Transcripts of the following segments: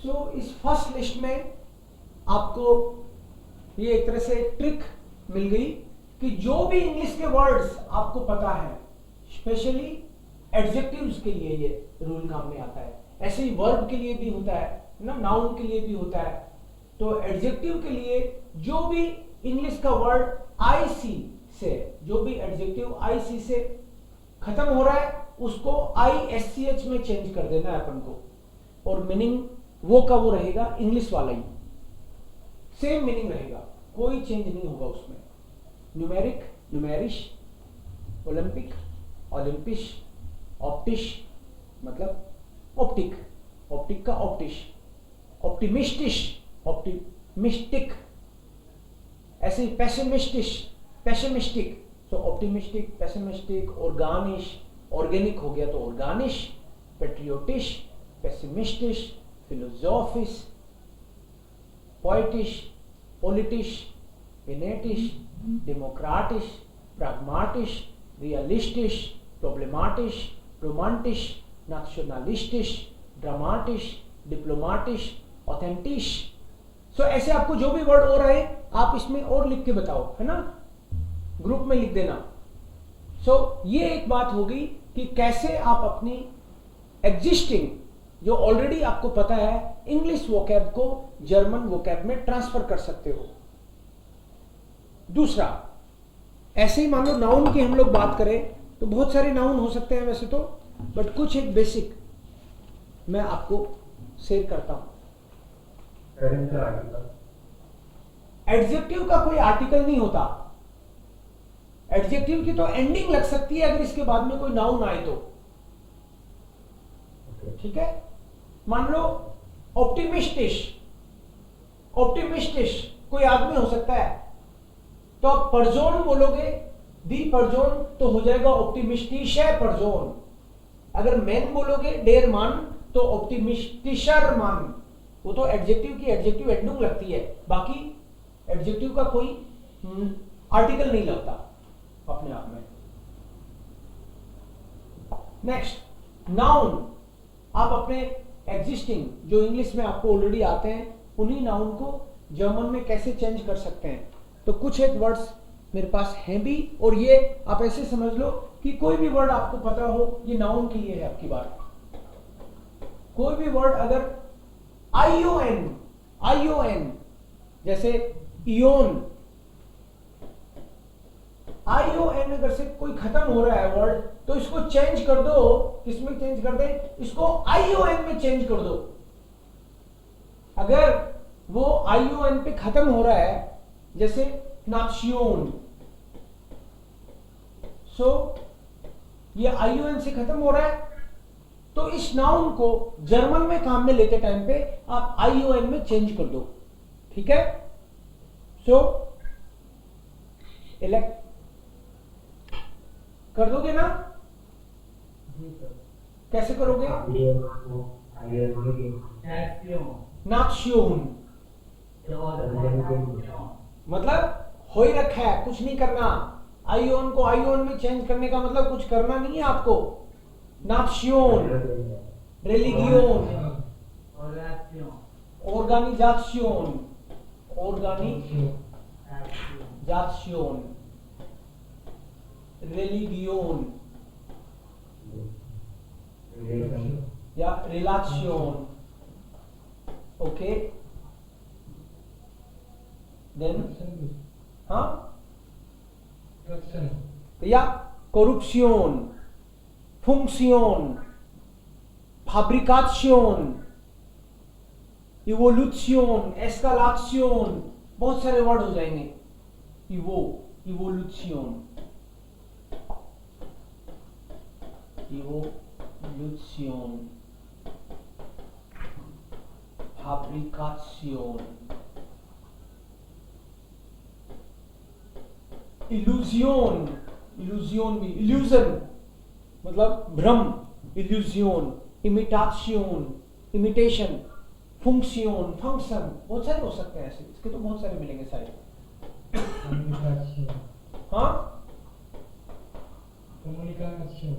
सो इस first list में आपको ये एक तरह से ट्रिक मिल गई कि जो भी इंग्लिश के वर्ड्स आपको पता है, स्पेशली एडजेक्टिव्स के लिए ये रूल काम में आता है। ऐसे ही वर्ब के लिए भी होता है ना, नाउन के लिए भी होता है। तो एडजेक्टिव के लिए जो भी इंग्लिश का वर्ड आईसी से, जो भी एडजेक्टिव आईसी से खत्म हो रहा है उसको आईएससीएच में चेंज कर देना है अपन को, और मीनिंग वो का वो रहेगा, इंग्लिश वाला ही सेम मीनिंग रहेगा, कोई चेंज नहीं होगा उसमें। न्यूमेरिक न्यूमेरिश, ओलंपिक ओलंपिश, ऑप्टिश मतलब ऑप्टिक, ऑप्टिक का ऑप्टिश, ऑप्टिमिस्टिश ऑप्टिमिस्टिक, ऐसे ही पेसिमिस्टिश पेसिमिस्टिक, सो ऑप्टिमिस्टिक पेसिमिस्टिक, ऑर्गेनिश ऑर्गेनिक हो गया तो ऑर्गेनिश, पेट्रियोटिश पेसिमिस्टिश, फिलोसोफिश पोइटिश, पोलिटिश, इनेटिश, डेमोक्राटिश, pragmatisch, realistisch, problematisch, romantisch, nationalistisch, dramatisch, diplomatisch, authentisch। सो ऐसे आपको जो भी वर्ड हो रहे हैं आप इसमें और लिख के बताओ, है ना, ग्रुप में लिख देना। सो ये एक बात होगी कि कैसे आप अपनी एग्जिस्टिंग जो ऑलरेडी आपको पता है इंग्लिश वोकैब को जर्मन वोकैब में ट्रांसफर कर सकते हो। दूसरा, ऐसे ही मान लो नाउन की हम लोग बात करें तो बहुत सारे नाउन हो सकते हैं वैसे तो, बट कुछ एक बेसिक मैं आपको शेयर करता हूं। एडजेक्टिव का कोई आर्टिकल नहीं होता, एडजेक्टिव की तो एंडिंग लग सकती है अगर इसके बाद में कोई नाउन आए तो, ठीक है। मान लो ऑप्टिमिस्टिश, ऑप्टिमिस्टिश कोई आदमी हो सकता है, तो आप परजोन बोलोगे, दी परजोन तो हो जाएगा ऑप्टिमिस्टिश है परजोन। अगर मैन बोलोगे डेर मान तो ऑप्टिमिस्टिशर मान, वो तो एडजेक्टिव की एडजेक्टिव एंडिंग लगती है, बाकी एडजेक्टिव का कोई आर्टिकल नहीं लगता अपने आप में। नेक्स्ट, नाउन आप अपने एग्जिस्टिंग जो इंग्लिश में आपको ऑलरेडी आते हैं उन्हीं नाउन को जर्मन में कैसे चेंज कर सकते हैं। तो कुछ एक वर्ड्स मेरे पास हैं भी, और ये आप ऐसे समझ लो कि कोई भी वर्ड आपको पता हो ये नाउन के लिए है आपकी बात। कोई भी वर्ड अगर आईओएन, आईओएन जैसे इयोन, आईओएन अगर से कोई खत्म हो रहा है वर्ड तो इसको चेंज कर दो, किसमें चेंज कर दे, इसको आईओएन में चेंज कर दो। अगर वो आईओएन पे खत्म हो रहा है जैसे नाशियोन, सो ये आईओएन से खत्म हो रहा है तो इस नाउन को जर्मन में काम में लेते टाइम पे आप आईओएन में चेंज कर दो, ठीक है। सो इलेक्ट कर दोगे ना, कैसे करोगे, नाशियोन मतलब हो ही रखा है, कुछ नहीं करना। आईओन को आईओन में चेंज करने का मतलब कुछ करना नहीं है आपको। नाशियोन, रेलिगियोन, ऑर्गेनाइजेशन, ऑर्गेनाइजेशन, रेलिगियोन या रिलेशन, ओके। देन हाँ या corruption, function, fabrication, evolution, escalation, बहुत सारे वर्ड हो जाएंगे। evolution, evolution, fabrication, illusion, illusion भी, illusion मतलब भ्रम, illusion, imitation, imitation, function, function, बहुत सारे हो सकते हैं ऐसे, इसके तो बहुत सारे मिलेंगे सारे। हाँ, communication,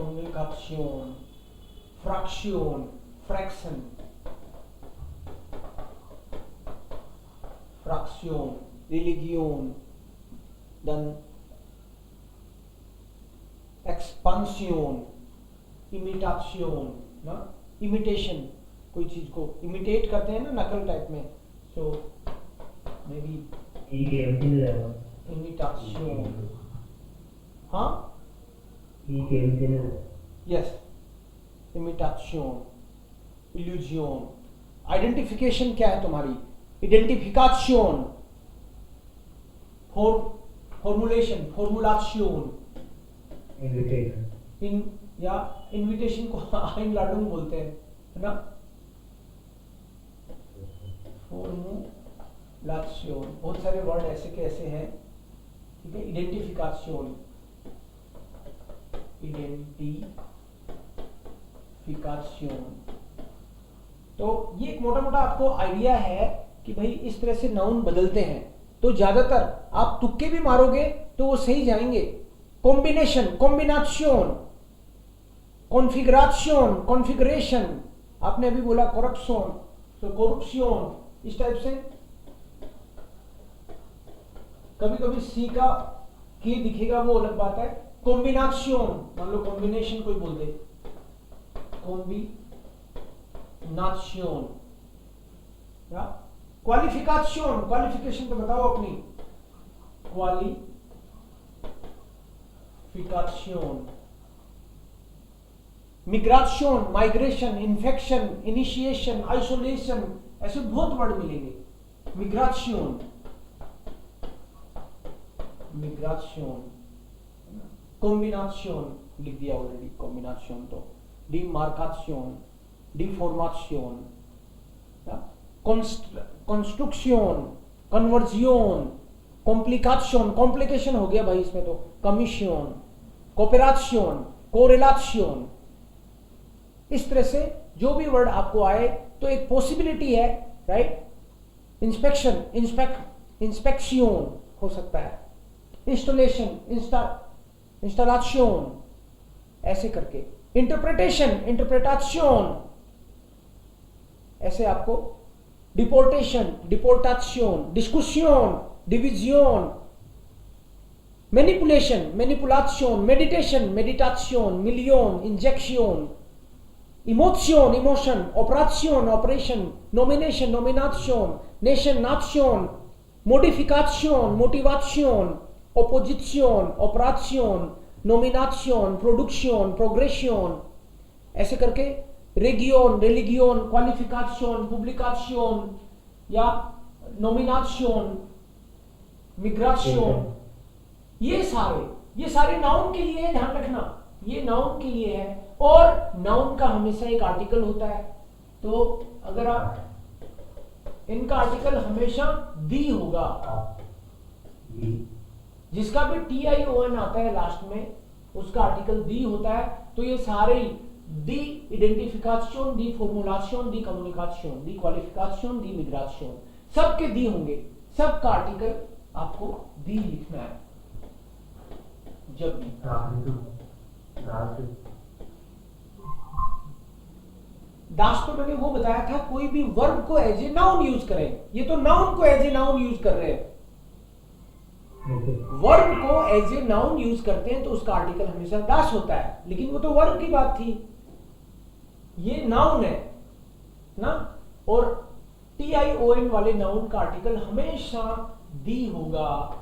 Communication, Fraction, Fraction, Fraction, Religion, then Expansion, Imitation, ना Imitation, कोई चीज को imitate करते हैं ना नकल टाइप में, so maybe imitation, हाँ yes, imitation, illusion, identification क्या है तुम्हारी, identification, formulation, formulation, इन या इनविटेशन को Einladung बोलते हैं, है ना, formulation, बहुत सारे वर्ड ऐसे के ऐसे हैं, ठीक है, identification, identification, तो ये एक मोटा मोटा आपको आइडिया है कि भाई इस तरह से नाउन बदलते हैं, तो ज्यादातर आप तुक्के भी मारोगे तो वो सही जाएंगे। कॉम्बिनेशन, कॉम्बिनेशन, कॉन्फिगरेशन, कॉन्फिगरेशन, आपने अभी बोला करप्शन, तो करप्शन, इस टाइप से कभी कभी सी का के दिखेगा वो अलग बात है। कॉम्बिनेशन, मान लो कॉम्बिनेशन कोई बोल दे, कॉम्बिनेशन, या क्वालिफिकेशन, क्वालिफिकेशन तो बताओ अपनी, qualification, migration, migration, infection, initiation, isolation, ऐसे बहुत वर्ड मिलेंगे। मिग्रेशन, मिग्रेशन, कॉम्बिनेशन लिख दिया ऑलरेडी, कॉम्बिनेशन तो demarcation, deformation, construction, conversion, complication, complication हो गया भाई इसमें तो, कमीशन, कोऑपरेशन, कोरिलेशन, इस तरह से जो भी वर्ड आपको आए तो एक पॉसिबिलिटी है, राइट। इंस्पेक्शन, इंस्पेक्शन हो सकता है, इंस्टॉलेशन, इंस्टॉलेशन, ऐसे करके, इंटरप्रिटेशन, इंटरप्रिटेशन, ऐसे आपको, deportation, deportation, discussion, division, manipulation, manipulation, meditation, meditation, million, injection, emotion, emotion, operation, operation, nomination, nomination, nation, nation, modification, motivation, opposition, operation, nomination, production, progression, ऐसे करके रेगियन, रिलीगियन, qualification, publication, या nomination, migration, ये सारे noun के लिए, ध्यान रखना ये नाउन के लिए है। और नाउन का हमेशा एक आर्टिकल होता है, तो अगर आप इनका आर्टिकल हमेशा दी होगा, जिसका भी TION आता है लास्ट में उसका आर्टिकल दी होता है, तो ये सारे दी आइडेंटिफिकेशन, दी फॉर्मुलेशन, दी कम्युनिकेशन, दी क्वालिफिकेशन, दी मिग्रेशन, सबके दी होंगे, सबका आर्टिकल आपको दी लिखना है जब भी। दास तो मैंने वो बताया था, कोई भी वर्ब को एज ए नाउन यूज करें, ये तो नाउन को एज ए नाउन यूज कर रहे हैं, वर्ब को एज ए नाउन यूज करते हैं तो उसका आर्टिकल हमेशा दास होता है, लेकिन वो तो वर्ब की बात थी, ये नाउन है ना। और TION वाले नाउन का आर्टिकल हमेशा दी होगा।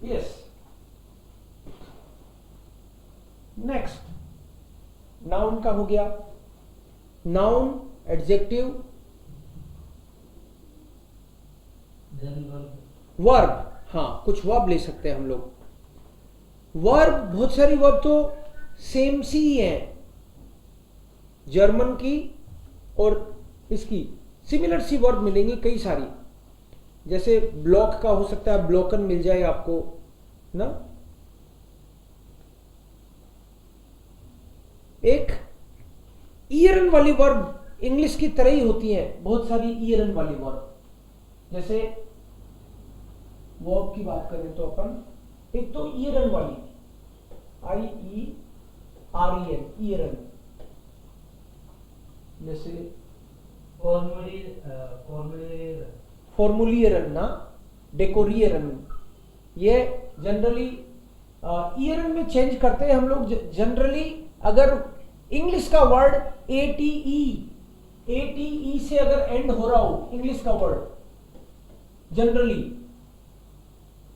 यस, नेक्स्ट नाउन का हो गया, नाउन, एडजेक्टिव, वर्ब, हाँ कुछ वर्ब ले सकते हैं हम लोग। वर्ब, बहुत सारी वर्ब तो सेम सी ही है, जर्मन की और इसकी सिमिलर सी वर्ब मिलेंगी कई सारी, जैसे ब्लॉक का हो सकता है ब्लॉकन मिल जाए आपको ना। एक ईयरन वाली वर्ब इंग्लिश की तरह ही होती है, बहुत सारी ईयरन वाली वर्ब, जैसे वर्ब की बात करें तो अपन एक तो ईयरन वाली, IEREN, ईयरन, जैसे फॉर्मुलियरन ना, डेकोरियरन, ये जनरली ईयरन में चेंज करते हैं हम लोग जनरली। अगर इंग्लिश का वर्ड ATE से अगर एंड हो रहा हो इंग्लिश का वर्ड जनरली,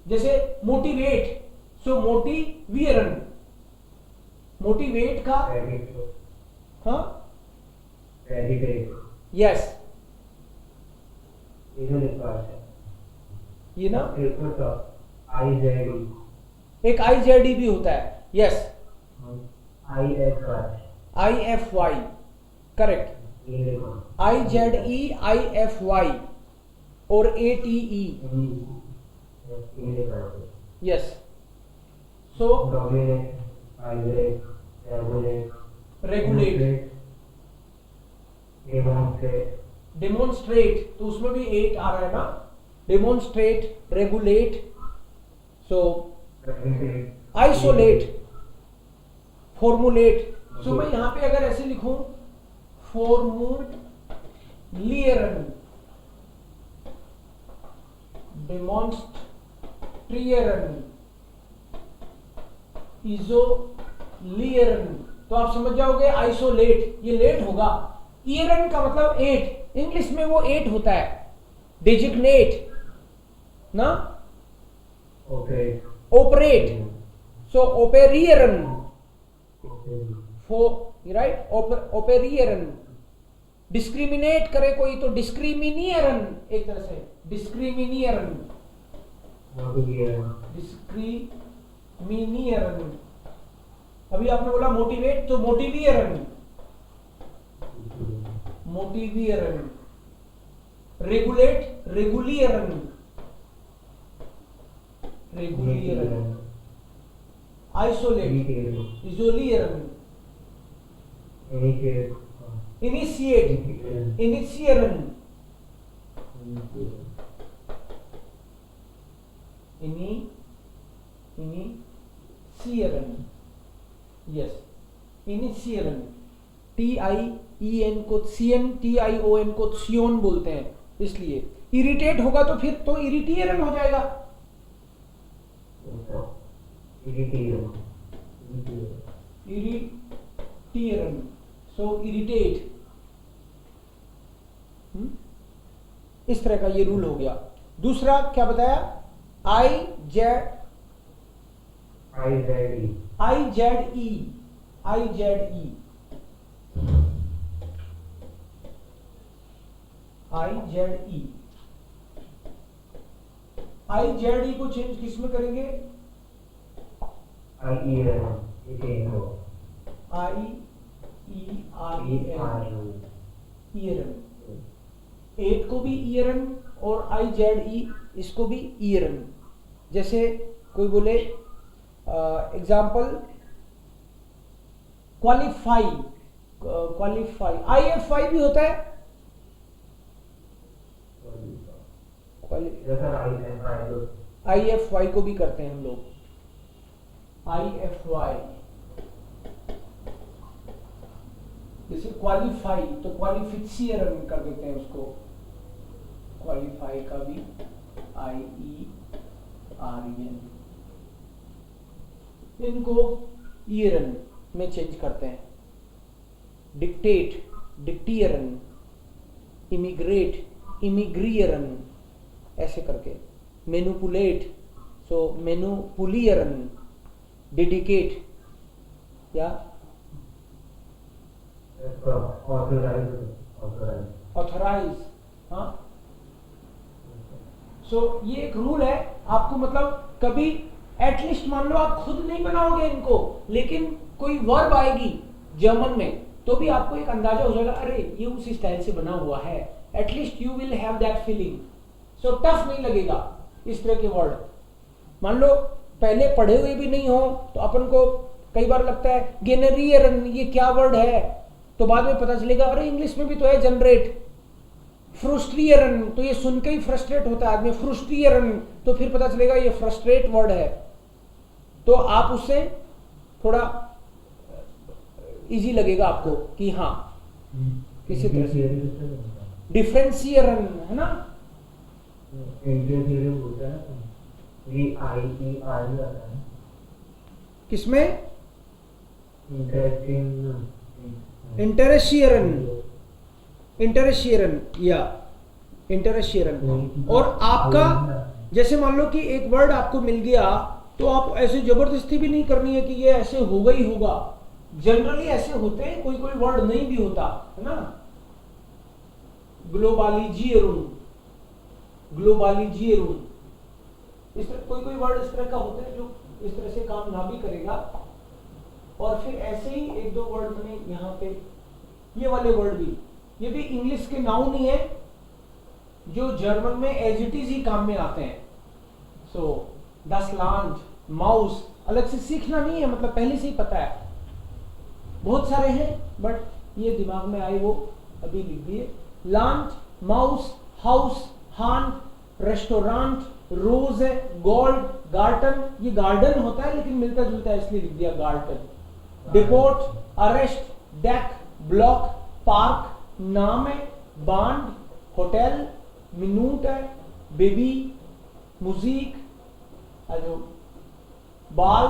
जैसे मोटिवेट, सो मोटिवियरन, मोटिवेट का हाँ यस, ये ना एक IZE भी होता है, yes, IFY, correct, IZE, IFY और ATE, यस, सो रेगुलेट, डेमोन्स्ट्रेट, तो उसमें भी 8 आ रहा है ना, डेमोन्स्ट्रेट, रेगुलेट, सो आइसोलेट, फॉर्मुलेट, सो मैं यहां पे अगर ऐसे लिखूं फॉर्मुलियरन, डेमोन्स्ट्रियरन, इजोलियरन, तो आप समझ जाओगे आइसोलेट, ये लेट होगा। ईयरन का मतलब 8, इंग्लिश में वो 8 होता है। डिजिग्नेट ना, ऑपरेट, सो ओपेरियरन, राइट, ओपेरियरन। डिस्क्रिमिनेट करे कोई तो डिस्क्रिमिनियरन, एक तरह से डिस्क्रिमिनियरन, डिस्क्रिमिनियरन। अभी आपने बोला मोटिवेट, तो मोटिवियरन, मोटिवियरन। रेगुलेट, रेगुलियरन, रेगुलियरन। आइसोलेट, इजोलियरन। इनिशिएट, इनिशियरन, इनिशियरन, यस, इनिशियरन। TIEN को CNTION को सियोन बोलते हैं, इसलिए इरिटेट होगा तो फिर तो इरिटियरन हो जाएगा। इरिटियरन, सो इरिटेट। इस तरह का ये रूल हो गया। दूसरा क्या बताया? IZE, IZE को चेंज किस में करेंगे? ईयरन। 8 को भी ईयरन और IZE इसको भी ईयरन। जैसे कोई बोले एग्जाम्पल क्वालिफाई, क्वालिफाई IFY भी होता है। IFY को भी करते हैं हम लोग, IFY। जैसे क्वालिफाई तो क्वालिफिशियरन कर देते हैं उसको, क्वालिफाई का भी IEREN। इनको ईयरन में चेंज करते हैं। डिक्टेट, डिक्टियरन। इमिग्रेट, इमिग्रियरन, ऐसे करके। मेनुपुलेट, सो मेनुपुलियरन। डेडिकेट या ऑथराइज, हाँ। सो ये एक रूल है आपको, मतलब कभी एटलीस्ट मान लो आप खुद नहीं बनाओगे इनको, लेकिन कोई वर्ब आएगी जर्मन में तो भी आपको एक अंदाजा हो जाएगा, अरे ये उस स्टाइल से बना हुआ है। At least you will have that feeling. So tough नहीं लगेगा इस तरह के वर्ड। मान लो पहले पढ़े हुए भी नहीं हो तो अपन को कई बार लगता है गेनरियरन ये क्या वर्ड है, तो बाद में पता चलेगा अरे इंग्लिश में भी तो है जनरेट। फ्रुस्ट्रियरन, तो ये सुन के ही फ्रस्ट्रेट होता है आदमी, फ्रुस्ट्रियरन, तो फिर पता चलेगा ये फ्रस्ट्रेट वर्ड है, तो आप उससे थोड़ा इजी लगेगा आपको कि हाँ किसी तरह से। डिफरेंशियरन है ना, किसमें? इंटरेशियरन, इंटरेशियरन या इंटरेशियरन। और आपका जैसे मान लो कि एक वर्ड आपको मिल गया, तो आप ऐसे जबरदस्ती भी नहीं करनी है कि ये ऐसे होगा ही होगा, जनरली ऐसे होते हैं, कोई कोई वर्ड नहीं भी होता है ना। ग्लोबालिजियरुन, ग्लोबालिजियरुन, इस तरह कोई कोई वर्ड इस तरह का होता है जो इस तरह से काम ना भी करेगा। और फिर ऐसे ही एक दो वर्ड मैंने यहाँ पे, ये वाले वर्ड भी, ये भी इंग्लिश के नाउन ही है जो जर्मन में एज इट इज ही काम में आते हैं। सो das Land, माउस, अलग से सीखना नहीं है, मतलब पहले से ही पता है। बहुत सारे हैं बट ये दिमाग में आए वो अभी लिख दिए। लांड, माउस, हाउस, हांड, रेस्टोरेंट, रोज है, गोल्ड, गार्डन, ये गार्डन होता है लेकिन मिलता जुलता है इसलिए लिख दिया garden. Deport, arrest, deck, block, park, नाम है, बांड, होटल, मिनूट है, बेबी, म्यूजिक, जो बाल,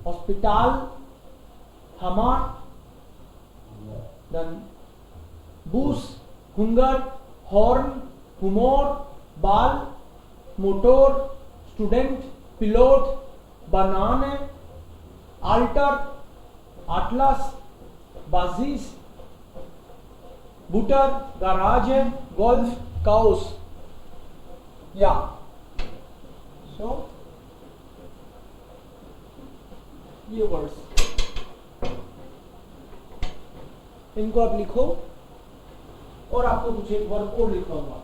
हॉस्पिटल, हमार, देन बूस, हुंगर, हॉर्न, हुमोर, बाल, मोटोर, स्टूडेंट, पिलोट, बनाने, आल्टर, आटलस, बाजीज, बुटर, गराज है, गोल्फ, काउस, या सो ये वर्ड्स, इनको आप लिखो और आपको कुछ एक वर्ड और लिखवाऊंगा।